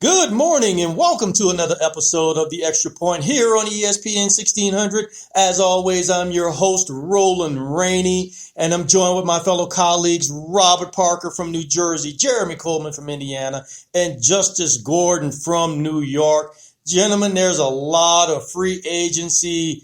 Good morning and welcome to another episode of The Extra Point here on ESPN 1600. As always, I'm your host, Roland Rainey, and I'm joined with my fellow colleagues, Robert Parker from New Jersey, Jeremy Coleman from Indiana, and Justice Gordon from New York. Gentlemen, there's a lot of free agency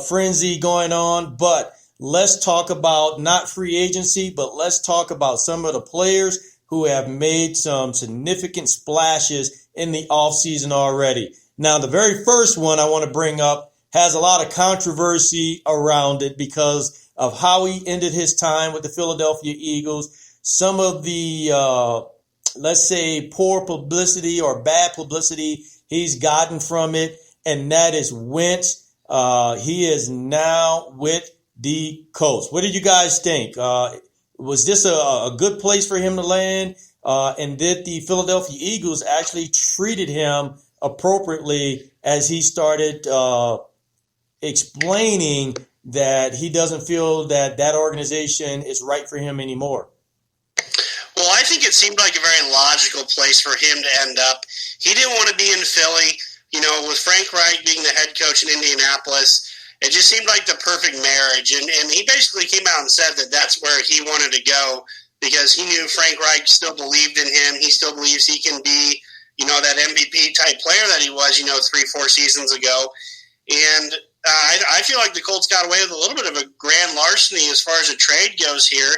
frenzy going on, but let's talk about not free agency, but let's talk about some of the players who have made some significant splashes in the offseason already. Now, the very first one I want to bring up has a lot of controversy around it because of how he ended his time with the Philadelphia Eagles. Some of the, let's say, poor publicity or bad publicity he's gotten from it, and that is Wentz. He is now with the Colts. What did you guys think? Was this a good place for him to land? And did the Philadelphia Eagles actually treated him appropriately as he started explaining that he doesn't feel that that organization is right for him anymore? Well, I think it seemed like a very logical place for him to end up. He didn't want to be in Philly. You know, with Frank Reich being the head coach in Indianapolis, it just seemed like the perfect marriage, and he basically came out and said that that's where he wanted to go because he knew Frank Reich still believed in him. He still believes he can be, you know, that MVP-type player that he was, 3-4 seasons ago. And I feel like the Colts got away with a little bit of a grand larceny as far as a trade goes here.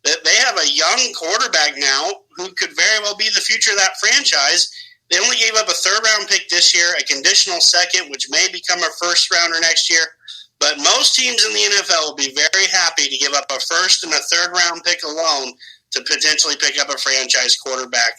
That they have a young quarterback now who could very well be the future of that franchise. They only gave up a third-round pick this year, a conditional second, which may become a first-rounder next year. But most teams in the NFL will be very happy to give up a first and a third-round pick alone to potentially pick up a franchise quarterback.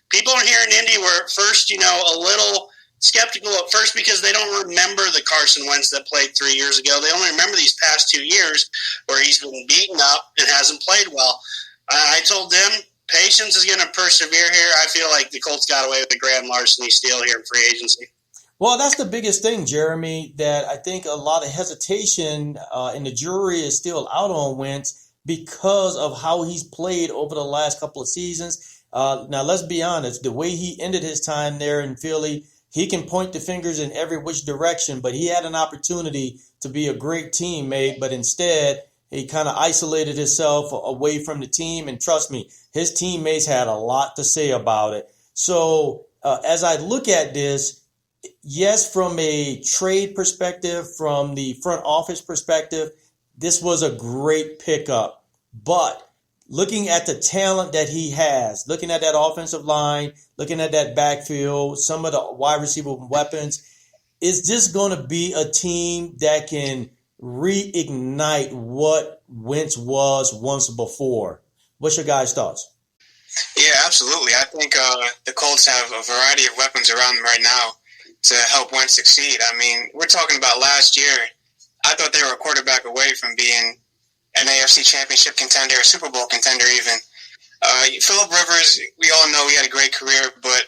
People here in Indy were at first, a little skeptical at first because they don't remember the Carson Wentz that played 3 years ago. They only remember these past 2 years where he's been beaten up and hasn't played well. I told them patience is going to persevere here. I feel like the Colts got away with the grand larceny steal here in free agency. Well, that's the biggest thing, Jeremy, that I think a lot of hesitation and the jury is still out on Wentz because of how he's played over the last couple of seasons. Now, let's be honest, the way he ended his time there in Philly, he can point the fingers in every which direction, but he had an opportunity to be a great teammate, but instead he kind of isolated himself away from the team. And trust me, his teammates had a lot to say about it. So as I look at this, yes, from a trade perspective, from the front office perspective, this was a great pickup. But looking at the talent that he has, looking at that offensive line, looking at that backfield, some of the wide receiver weapons, is this going to be a team that can reignite what Wentz was once before? What's your guys' thoughts? Yeah, absolutely. I think the Colts have a variety of weapons around them right now to help Wentz succeed. I mean, we're talking about last year. I thought they were a quarterback away from being an AFC Championship contender, a Super Bowl contender even. Phillip Rivers, we all know he had a great career, but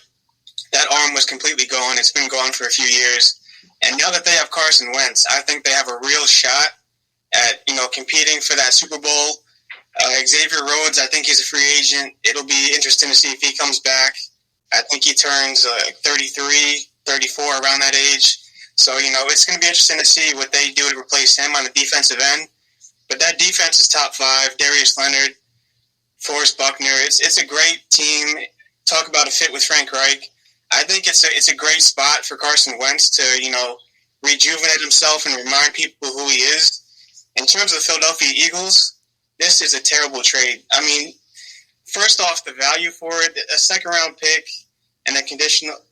that arm was completely gone. It's been gone for a few years. And now that they have Carson Wentz, I think they have a real shot at, competing for that Super Bowl. Xavier Rhodes, I think he's a free agent. It'll be interesting to see if he comes back. I think he turns 33, 34, around that age. So, it's going to be interesting to see what they do to replace him on the defensive end. But that defense is top 5. Darius Leonard, Forrest Buckner. It's a great team. Talk about a fit with Frank Reich. I think it's a great spot for Carson Wentz to, rejuvenate himself and remind people who he is. In terms of the Philadelphia Eagles, this is a terrible trade. I mean, first off, the value for it, a second-round pick and a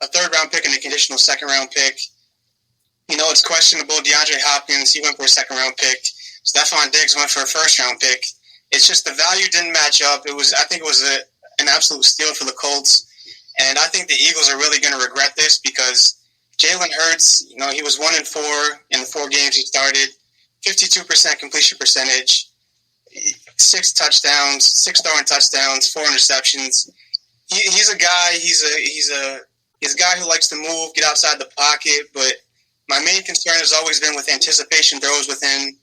third-round pick and a conditional second-round pick. It's questionable. DeAndre Hopkins, he went for a second-round pick. Stephon Diggs went for a first-round pick. It's just the value didn't match up. I think it was an absolute steal for the Colts. And I think the Eagles are really going to regret this because Jalen Hurts, he was 1-4 in the 4 games he started, 52% completion percentage, 6 touchdowns, 6 throwing touchdowns, 4 interceptions. He's a guy. He's a guy who likes to move, get outside the pocket. But my main concern has always been with anticipation throws with him.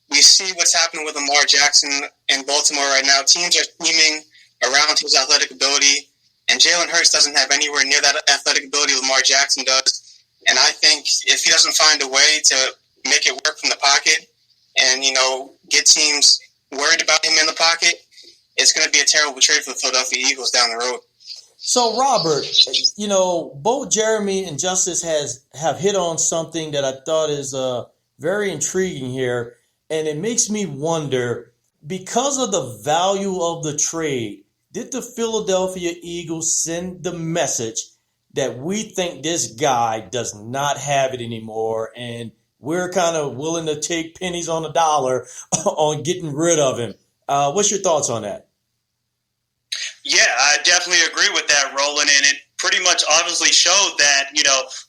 We see what's happening with Lamar Jackson in Baltimore right now. Teams are scheming around his athletic ability, and Jalen Hurts doesn't have anywhere near that athletic ability Lamar Jackson does. And I think if he doesn't find a way to make it work from the pocket and, get teams worried about him in the pocket, it's going to be a terrible trade for the Philadelphia Eagles down the road. So, Robert, both Jeremy and Justice have hit on something that I thought is very intriguing here. And it makes me wonder, because of the value of the trade, did the Philadelphia Eagles send the message that we think this guy does not have it anymore and we're kind of willing to take pennies on the dollar on getting rid of him? What's your thoughts on that? Yeah, I definitely agree with that, Roland, and it pretty much obviously showed that,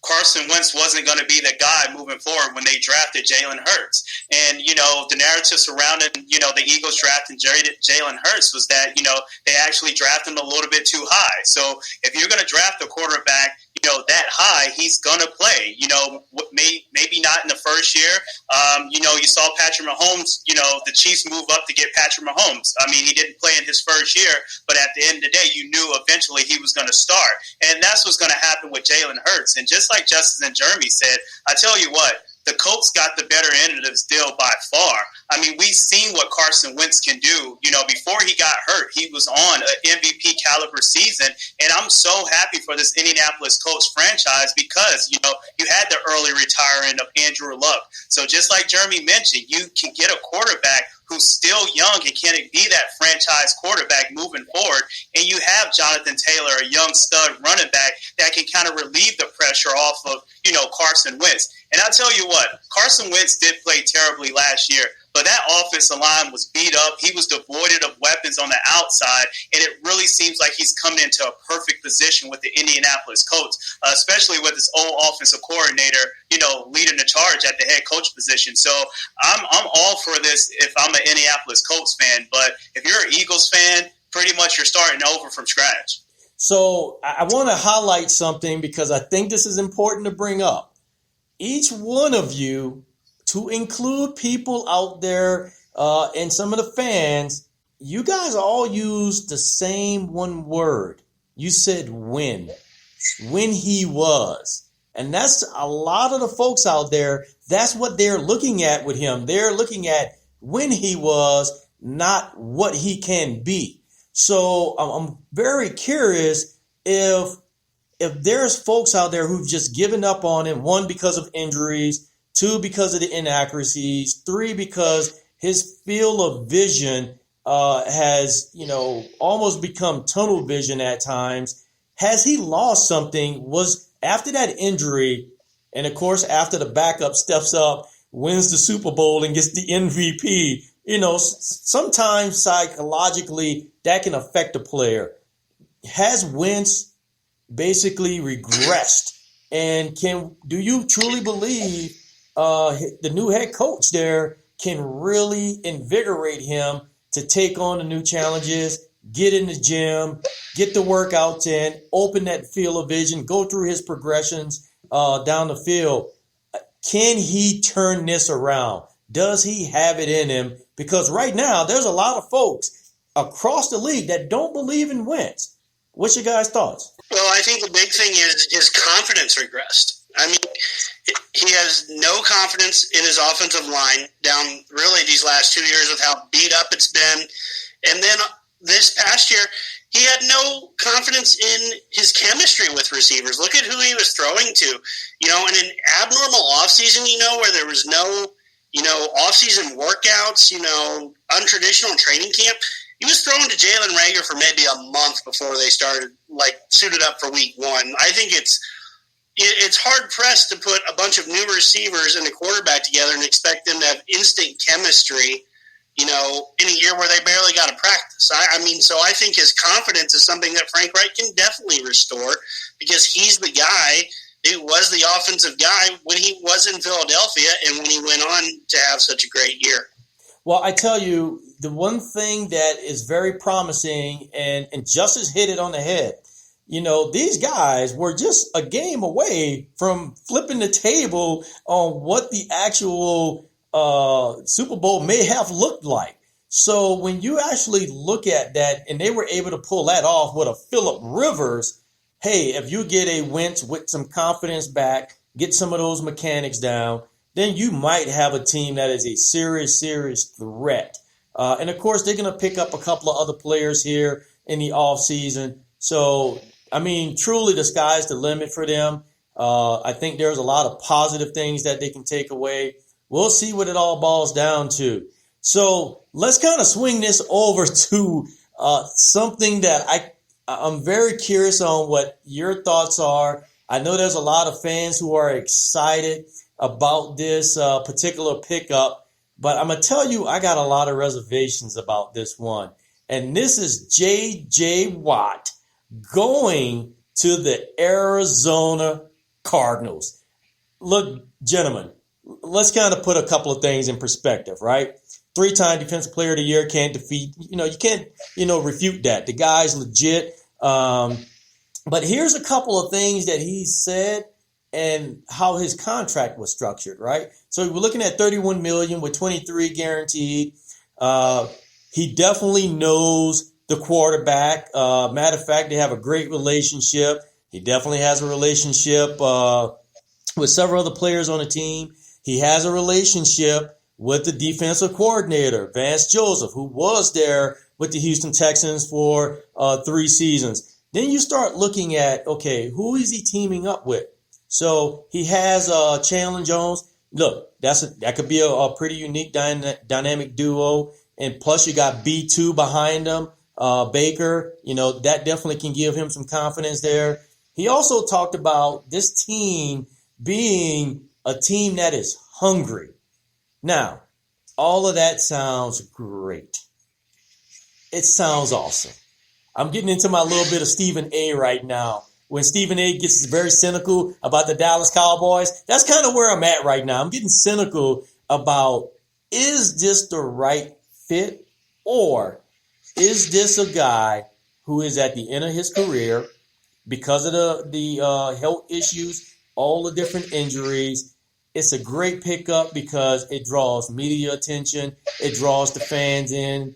Carson Wentz wasn't going to be the guy moving forward when they drafted Jalen Hurts. And, the narrative surrounding, the Eagles drafting Jalen Hurts was that, they actually drafted him a little bit too high. So if you're going to draft a quarterback, that high, he's going to play, maybe not in the first year. You saw Patrick Mahomes, the Chiefs move up to get Patrick Mahomes. I mean, he didn't play in his first year, but at the end of the day, you knew eventually he was going to start. And that's what's going to happen with Jalen Hurts. And just like Justice and Jeremy said, I tell you what, the Colts got the better end of this deal by far. I mean, we've seen what Carson Wentz can do. Before he got hurt, he was on an MVP caliber season. And I'm so happy for this Indianapolis Colts franchise because, you had the early retiring of Andrew Luck. So just like Jeremy mentioned, you can get a quarterback who's still young and can be that franchise quarterback moving forward. And you have Jonathan Taylor, a young stud running back that can kind of relieve the pressure off of, Carson Wentz. And I'll tell you what, Carson Wentz did play terribly last year, but that offensive line was beat up. He was devoid of weapons on the outside, and it really seems like he's coming into a perfect position with the Indianapolis Colts, especially with his old offensive coordinator, leading the charge at the head coach position. So I'm all for this if I'm an Indianapolis Colts fan, but if you're an Eagles fan, pretty much you're starting over from scratch. So I want to highlight something because I think this is important to bring up. Each one of you, to include people out there and some of the fans, you guys all used the same one word. You said when he was. And that's a lot of the folks out there. That's what they're looking at with him. They're looking at when he was, not what he can be. So I'm very curious if there's folks out there who've just given up on him, one, because of injuries, two, because of the inaccuracies, three, because his field of vision has, almost become tunnel vision at times. Has he lost something? Was after that injury, and of course, after the backup steps up, wins the Super Bowl and gets the MVP, sometimes psychologically that can affect a player. Has Wentz basically regressed? And do you truly believe the new head coach there can really invigorate him to take on the new challenges, get in the gym, get the workouts in, open that field of vision, go through his progressions down the field? Can he turn this around? Does he have it in him? Because right now, there's a lot of folks across the league that don't believe in Wentz. What's your guys' thoughts? Well, I think the big thing is his confidence regressed. I mean, he has no confidence in his offensive line down really these last 2 years with how beat up it's been. And then this past year, he had no confidence in his chemistry with receivers. Look at who he was throwing to. In an abnormal offseason, where there was no, off-season workouts, untraditional training camp, he was throwing to Jalen Reagor for maybe a month before they started, suited up for week one. I think it's hard-pressed to put a bunch of new receivers and a quarterback together and expect them to have instant chemistry, in a year where they barely got to practice. So I think his confidence is something that Frank Reich can definitely restore because he's the guy who was the offensive guy when he was in Philadelphia and when he went on to have such a great year. Well, I tell you, the one thing that is very promising, and Justice hit it on the head, these guys were just a game away from flipping the table on what the actual Super Bowl may have looked like. So when you actually look at that, and they were able to pull that off with a Phillip Rivers, hey, if you get a Wentz with some confidence back, get some of those mechanics down, then you might have a team that is a serious, serious threat. And of course, they're going to pick up a couple of other players here in the offseason. So, I mean, truly the sky's the limit for them. I think there's a lot of positive things that they can take away. We'll see what it all boils down to. So let's kind of swing this over to something that I'm very curious on what your thoughts are. I know there's a lot of fans who are excited about this particular pickup, but I'm going to tell you, I got a lot of reservations about this one. And this is J.J. Watt going to the Arizona Cardinals. Look, gentlemen, let's kind of put a couple of things in perspective, right? 3-time Defensive Player of the Year, can't defeat, you can't, refute that. The guy's legit. But here's a couple of things that he said and how his contract was structured, right? So we're looking at $31 million with $23 guaranteed. He definitely knows the quarterback. Matter of fact, they have a great relationship. He definitely has a relationship with several other players on the team. He has a relationship with the defensive coordinator, Vance Joseph, who was there with the Houston Texans for 3 seasons. Then you start looking at, okay, who is he teaming up with? So he has Chandler Jones. Look, that could be a pretty unique dynamic duo. And plus you got B2 behind him, Baker. That definitely can give him some confidence there. He also talked about this team being a team that is hungry. Now, all of that sounds great. It sounds awesome. I'm getting into my little bit of Stephen A right now. When Stephen A gets very cynical about the Dallas Cowboys, that's kind of where I'm at right now. I'm getting cynical about, is this the right fit, or is this a guy who is at the end of his career because of the health issues, all the different injuries? It's a great pickup because it draws media attention. It draws the fans in.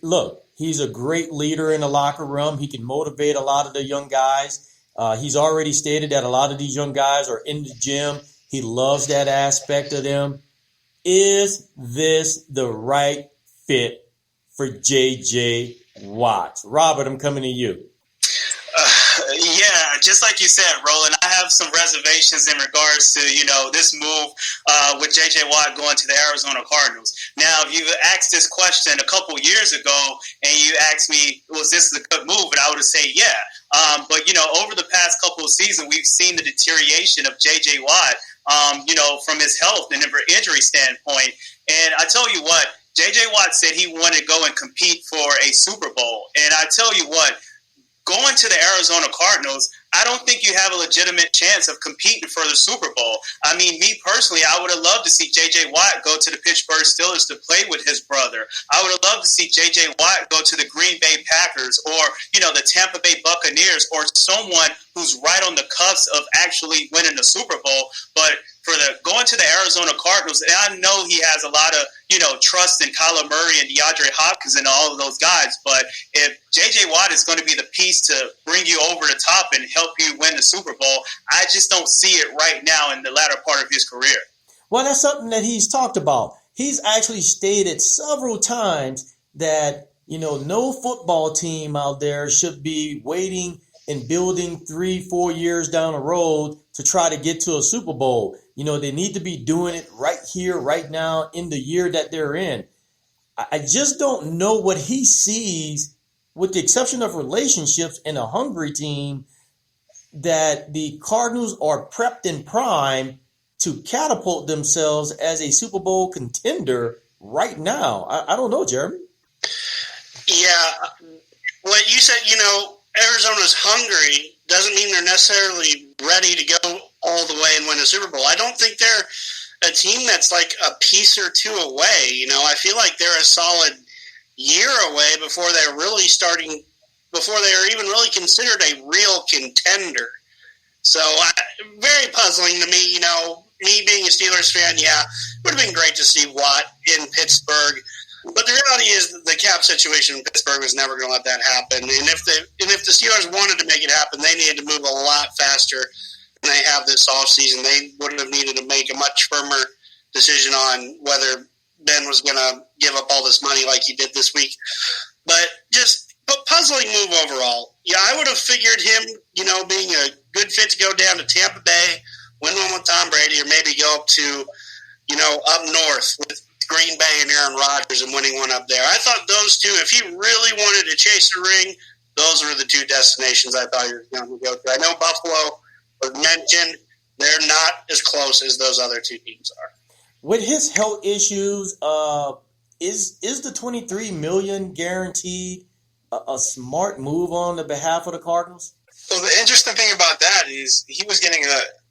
Look, he's a great leader in the locker room. He can motivate a lot of the young guys. He's already stated that a lot of these young guys are in the gym. He loves that aspect of them. Is this the right fit for J.J. Watt? Robert, I'm coming to you. Yeah, just like you said, Roland, I have some reservations in regards to, this move with J.J. Watt going to the Arizona Cardinals. Now, if you asked this question a couple years ago and you asked me, was this a good move? And I would have said, yeah. But, over the past couple of seasons, we've seen the deterioration of J.J. Watt, from his health and injury standpoint. And I tell you what, J.J. Watt said he wanted to go and compete for a Super Bowl. And I tell you what, going to the Arizona Cardinals, I don't think you have a legitimate chance of competing for the Super Bowl. I mean, me personally, I would have loved to see J.J. Watt go to the Pittsburgh Steelers to play with his brother. I would have loved to see J.J. Watt go to the Green Bay Packers or, the Tampa Bay Buccaneers or someone who's right on the cusp of actually winning the Super Bowl. But going to the Arizona Cardinals, and I know he has a lot of, trust in Kyler Murray and DeAndre Hopkins and all of those guys. But if J.J. Watt is going to be the piece to bring you over the top and help you win the Super Bowl, I just don't see it right now in the latter part of his career. Well, that's something that he's talked about. He's actually stated several times that, no football team out there should be waiting and building 3-4 years down the road to try to get to a Super Bowl. They need to be doing it right here, right now, in the year that they're in. I just don't know what he sees, with the exception of relationships and a hungry team, that the Cardinals are prepped and primed to catapult themselves as a Super Bowl contender right now. I don't know, Jeremy. Yeah. What you said, Arizona's hungry doesn't mean they're necessarily ready to go all the way and win a Super Bowl. I don't think they're a team that's like a piece or two away. I feel like they're a solid year away before they're even really considered a real contender. So very puzzling to me, me being a Steelers fan. Yeah, it would have been great to see Watt in Pittsburgh. But the reality is that the cap situation in Pittsburgh was never going to let that happen. And if the Steelers wanted to make it happen, they needed to move a lot faster than they have this offseason. They would have needed to make a much firmer decision on whether Ben was going to give up all this money like he did this week. But just a puzzling move overall. Yeah, I would have figured him, being a good fit to go down to Tampa Bay, win one with Tom Brady, or maybe go up to, up north with Green Bay and Aaron Rodgers and winning one up there. I thought those two, if he really wanted to chase the ring, those were the two destinations I thought he was going to go to. I know Buffalo was mentioned. They're not as close as those other two teams are. With his health issues, is the $23 million guaranteed a smart move on the behalf of the Cardinals? Well, the interesting thing about that is he was getting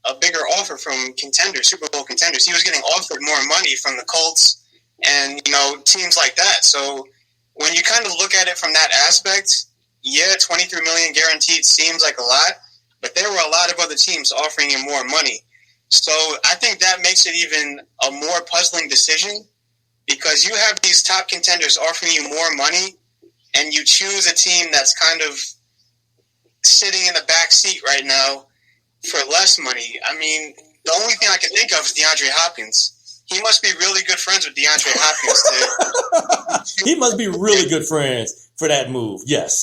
a bigger offer from contenders, Super Bowl contenders. He was getting offered more money from the Colts and, teams like that. So when you kind of look at it from that aspect, yeah, $23 million guaranteed seems like a lot, but there were a lot of other teams offering him more money. So I think that makes it even a more puzzling decision, because you have these top contenders offering you more money, and you choose a team that's kind of sitting in the back seat right now for less money. I mean, the only thing I can think of is DeAndre Hopkins. He must be really good friends with DeAndre Hopkins. He must be really good friends for that move, yes.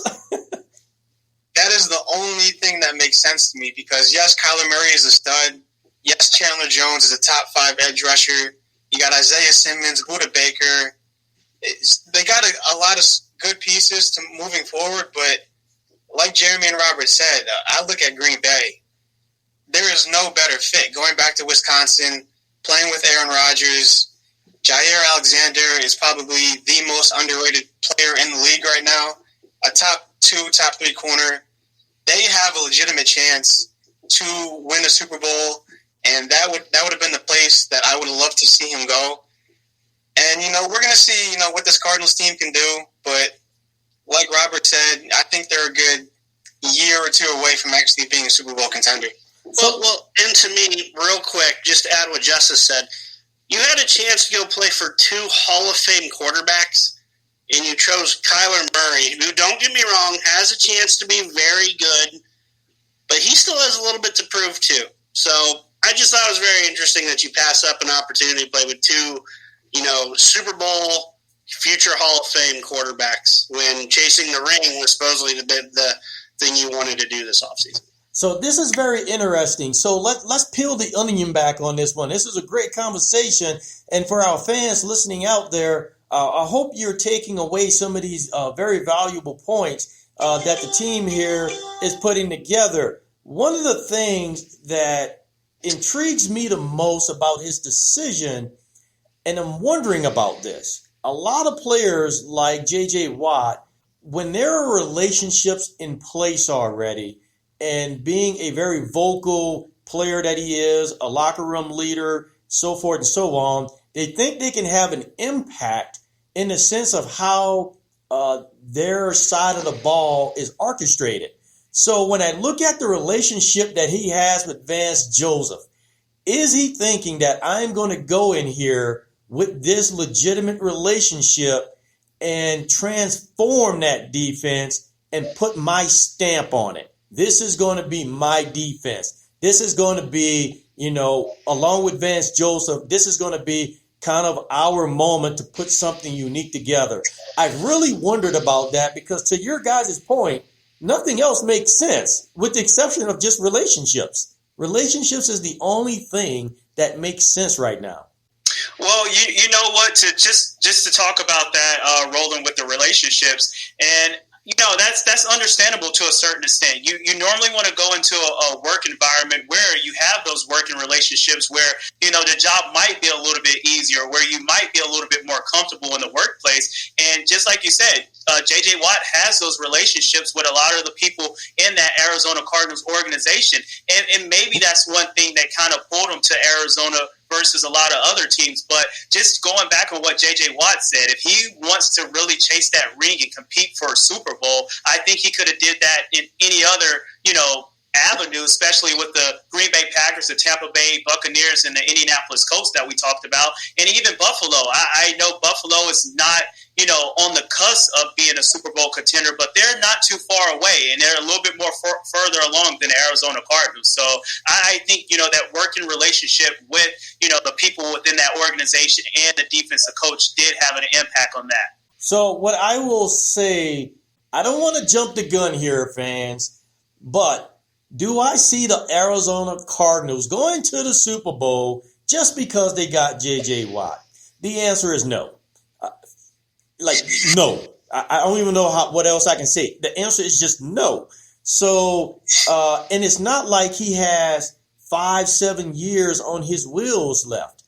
That is the only thing that makes sense to me, because, yes, Kyler Murray is a stud. Yes, Chandler Jones is a top 5 edge rusher. You got Isaiah Simmons, Buda Baker. They got a lot of good pieces to moving forward, but like Jeremy and Robert said, I look at Green Bay. There is no better fit. Going back to Wisconsin, playing with Aaron Rodgers, Jair Alexander is probably the most underrated player in the league right now. A top 2, top 3 corner. They have a legitimate chance to win a Super Bowl, and that would have been the place that I would have loved to see him go. And, we're going to see, what this Cardinals team can do. But like Robert said, I think they're a good year or two away from actually being a Super Bowl contender. Well, and to me, real quick, just to add what Justice said, you had a chance to go play for 2 Hall of Fame quarterbacks, and you chose Kyler Murray, who, don't get me wrong, has a chance to be very good, but he still has a little bit to prove too. So I just thought it was very interesting that you pass up an opportunity to play with 2, Super Bowl future Hall of Fame quarterbacks when chasing the ring was supposedly the thing you wanted to do this offseason. So this is very interesting. So let's peel the onion back on this one. This is a great conversation. And for our fans listening out there, I hope you're taking away some of these very valuable points that the team here is putting together. One of the things that intrigues me the most about his decision, and I'm wondering about this, a lot of players like J.J. Watt, when there are relationships in place already, and being a very vocal player that he is, a locker room leader, so forth and so on, they think they can have an impact in the sense of how their side of the ball is orchestrated. So when I look at the relationship that he has with Vance Joseph, is he thinking that I'm going to go in here with this legitimate relationship and transform that defense and put my stamp on it? This is going to be my defense. This is going to be, along with Vance Joseph, this is going to be kind of our moment to put something unique together. I've really wondered about that because, to your guys' point, nothing else makes sense with the exception of just relationships. Relationships is the only thing that makes sense right now. Well, you know what? Just to talk about that, Roland, with the relationships, and that's understandable to a certain extent. You normally want to go into a work environment where you have those working relationships where, the job might be a little bit easier, where you might be a little bit more comfortable in the workplace. And just like you said, J.J. Watt has those relationships with a lot of the people in that Arizona Cardinals organization. And maybe that's one thing that kind of pulled him to Arizona versus a lot of other teams. But just going back on what J.J. Watt said, if he wants to really chase that ring and compete for a Super Bowl, I think he could have did that in any other, avenue, especially with the Green Bay Packers, the Tampa Bay Buccaneers, and the Indianapolis Colts that we talked about, and even Buffalo. I know Buffalo is not on the cusp of being a Super Bowl contender, but they're not too far away, and they're a little bit more further along than the Arizona Cardinals. So I think, that working relationship with, the people within that organization and the defensive coach did have an impact on that. So what I will say, I don't want to jump the gun here, fans, but do I see the Arizona Cardinals going to the Super Bowl just because they got J.J. Watt? The answer is no. No. I don't even know what else I can say. The answer is just no. So, and it's not like he has 5-7 years on his wheels left.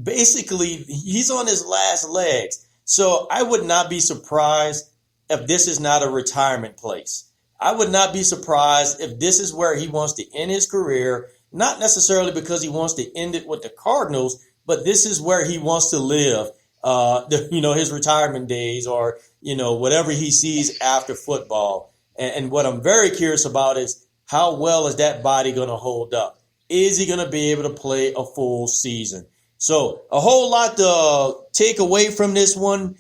Basically, he's on his last legs. So I would not be surprised if this is not a retirement place. I would not be surprised if this is where he wants to end his career, not necessarily because he wants to end it with the Cardinals, but this is where he wants to live, his retirement days or, whatever he sees after football. And what I'm very curious about is how well is that body going to hold up? Is he going to be able to play a full season? So a whole lot to take away from this one,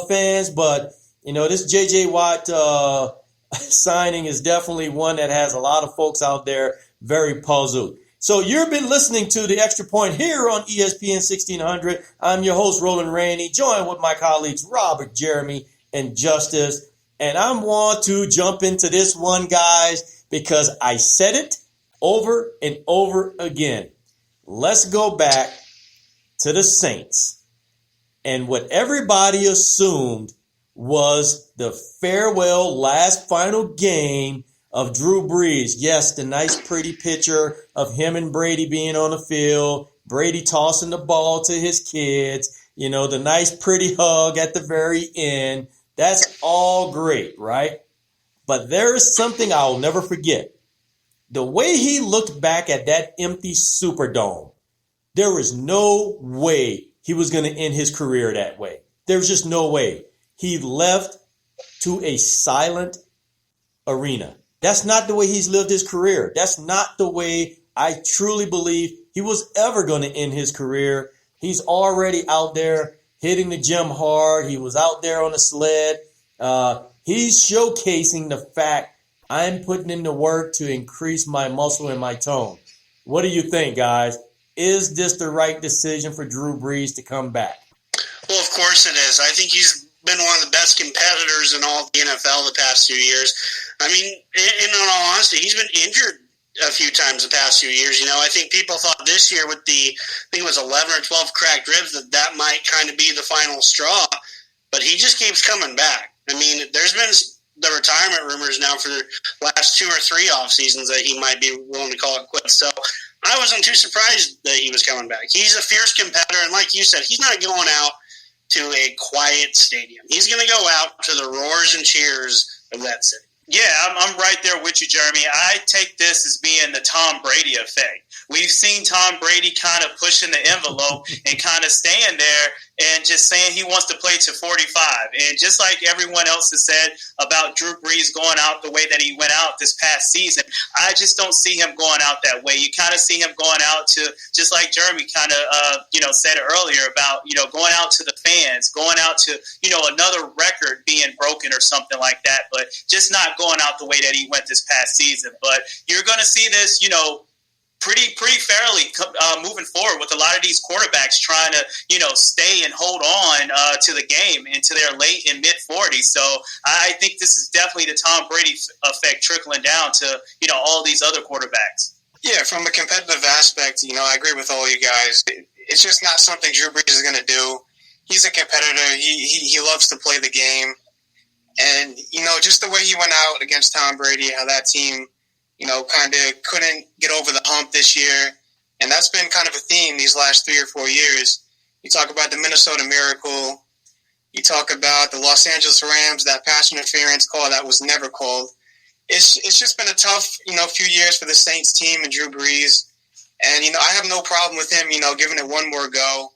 fans, but, this J.J. Watt signing is definitely one that has a lot of folks out there very puzzled. So you've been listening to The Extra Point here on ESPN 1600. I'm your host, Roland Rainey, joined with my colleagues Robert, Jeremy, and Justice. And I want to jump into this one, guys, because I said it over and over again. Let's go back to the Saints. And what everybody assumed was the farewell last final game of Drew Brees. Yes, the nice pretty picture of him and Brady being on the field, Brady tossing the ball to his kids, the nice pretty hug at the very end. That's all great, right? But there is something I'll never forget. The way he looked back at that empty Superdome, there was no way he was going to end his career that way. There was just no way. He left to a silent arena. That's not the way he's lived his career. That's not the way I truly believe he was ever going to end his career. He's already out there hitting the gym hard. He was out there on a sled. He's showcasing the fact I'm putting in the work to increase my muscle and my tone. What do you think, guys? Is this the right decision for Drew Brees to come back? Well, of course it is. I think he's been one of the best competitors in all of the NFL the past few years. I mean, in all honesty, he's been injured a few times the past few years. I think people thought this year with I think it was 11 or 12 cracked ribs, that might kind of be the final straw. But he just keeps coming back. I mean, there's been the retirement rumors now for the last 2 or 3 off seasons that he might be willing to call it quits. So I wasn't too surprised that he was coming back. He's a fierce competitor, and like you said, he's not going out to a quiet stadium. He's going to go out to the roars and cheers of that city. Yeah, I'm right there with you, Jeremy. I take this as being the Tom Brady effect. We've seen Tom Brady kind of pushing the envelope and kind of staying there and just saying he wants to play to 45. And just like everyone else has said about Drew Brees going out the way that he went out this past season, I just don't see him going out that way. You kind of see him going out to, just like Jeremy kind of, said earlier about, going out to the fans, going out to, another record being broken or something like that, but just not going out the way that he went this past season. But you're going to see this, pretty fairly moving forward with a lot of these quarterbacks trying to, stay and hold on to the game into their late and mid-40s. So I think this is definitely the Tom Brady effect trickling down to, all these other quarterbacks. Yeah, from a competitive aspect, I agree with all you guys. It's just not something Drew Brees is going to do. He's a competitor. He loves to play the game. And, just the way he went out against Tom Brady, how that team kind of couldn't get over the hump this year. And that's been kind of a theme these last 3 or 4 years. You talk about the Minnesota Miracle. You talk about the Los Angeles Rams, that pass interference call that was never called. It's just been a tough, few years for the Saints team and Drew Brees. And, I have no problem with him, giving it one more go.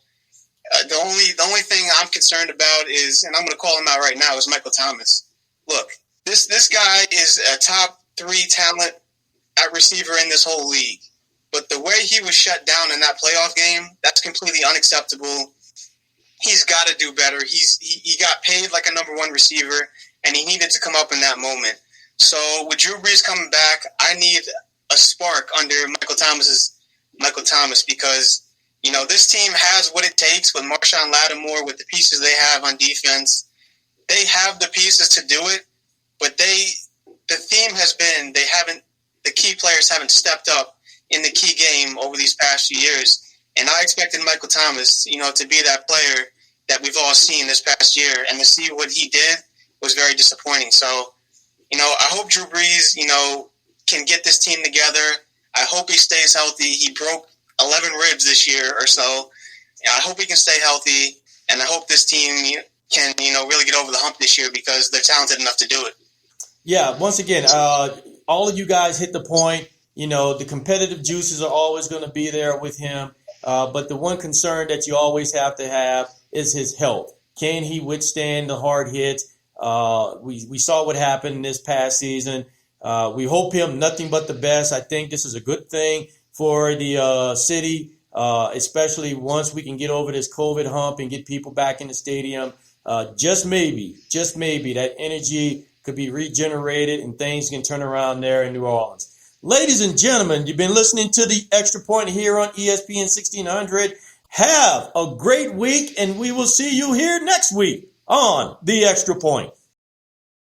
The only thing I'm concerned about is, and I'm going to call him out right now, is Michael Thomas. Look, this guy is a top 3 talent at receiver in this whole league. But the way he was shut down in that playoff game, that's completely unacceptable. he's got to do better. He got paid like a number one receiver, and he needed to come up in that moment. So with Drew Brees coming back, I need a spark under Michael Thomas because, you know, this team has what it takes with Marshawn Lattimore, with the pieces they have on defense. They have the pieces to do it, but the theme has been the key players haven't stepped up in the key game over these past few years. And I expected Michael Thomas, you know, to be that player that we've all seen this past year. And to see what he did was very disappointing. So, you know, I hope Drew Brees, you know, can get this team together. I hope he stays healthy. He broke 11 ribs this year or so. I hope he can stay healthy. And I hope this team can, you know, really get over the hump this year because they're talented enough to do it. Yeah, once again, all of you guys hit the point. You know, the competitive juices are always going to be there with him. But the one concern that you always have to have is his health. Can he withstand the hard hits? We saw what happened this past season. We hope him nothing but the best. I think this is a good thing for the city, especially once we can get over this COVID hump and get people back in the stadium. Just maybe that energy could be regenerated and things can turn around there in New Orleans. Ladies and gentlemen, you've been listening to the Extra Point here on ESPN 1600. Have a great week, and we will see you here next week on the Extra Point.